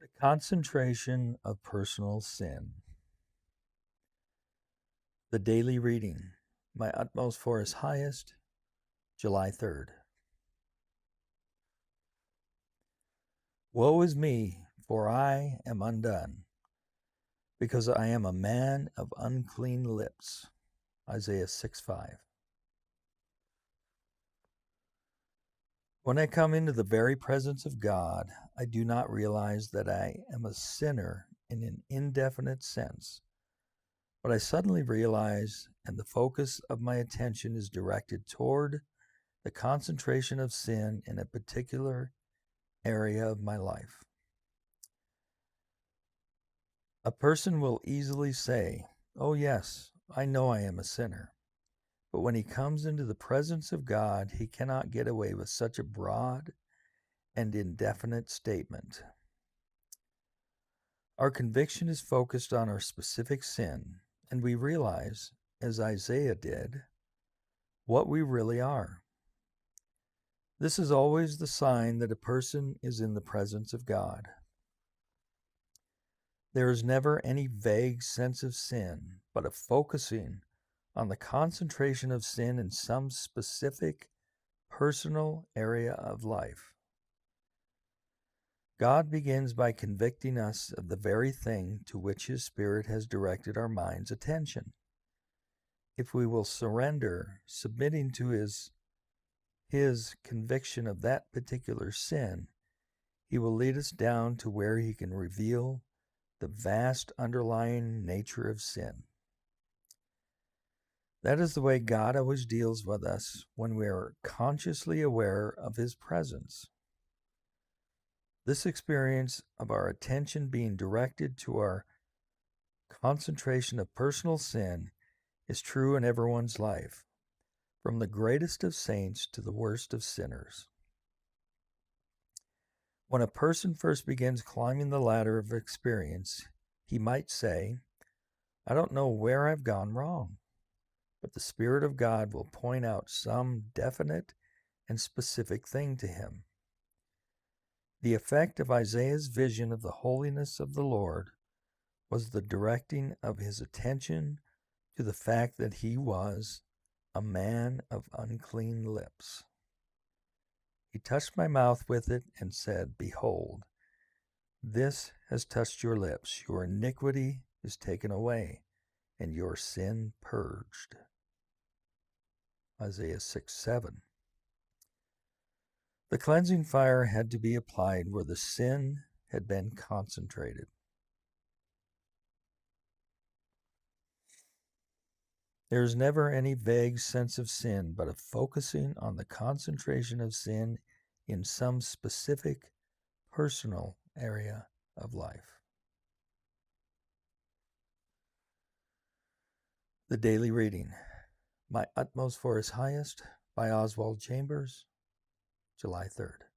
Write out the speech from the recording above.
The concentration of personal sin. The daily reading. My utmost for his highest, July 3rd. Woe is me, for I am undone, because I am a man of unclean lips. Isaiah 6:5. When I come into the very presence of God, I do not realize that I am a sinner in an indefinite sense, but I suddenly realize, and the focus of my attention is directed toward the concentration of sin in a particular area of my life. A person will easily say, "Oh, yes, I know I am a sinner." But when he comes into the presence of God, he cannot get away with such a broad and indefinite statement. Our conviction is focused on our specific sin, and we realize, as Isaiah did, what we really are. This is always the sign that a person is in the presence of God. There is never any vague sense of sin, but a focusing on the concentration of sin in some specific personal area of life. God begins by convicting us of the very thing to which His Spirit has directed our mind's attention. If we will surrender, submitting to His conviction of that particular sin, He will lead us down to where He can reveal the vast underlying nature of sin. That is the way God always deals with us when we are consciously aware of His presence. This experience of our attention being directed to our concentration of personal sin is true in everyone's life, from the greatest of saints to the worst of sinners. When a person first begins climbing the ladder of experience, he might say, "I don't know where I've gone wrong," but the Spirit of God will point out some definite and specific thing to him. The effect of Isaiah's vision of the holiness of the Lord was the directing of his attention to the fact that he was a man of unclean lips. He touched my mouth with it and said, "Behold, this has touched your lips. Your iniquity is taken away, and your sin purged." Isaiah 6:7. The cleansing fire had to be applied where the sin had been concentrated. There is never any vague sense of sin, but a focusing on the concentration of sin in some specific personal area of life. The daily reading. My utmost for his highest by Oswald Chambers, July 3rd.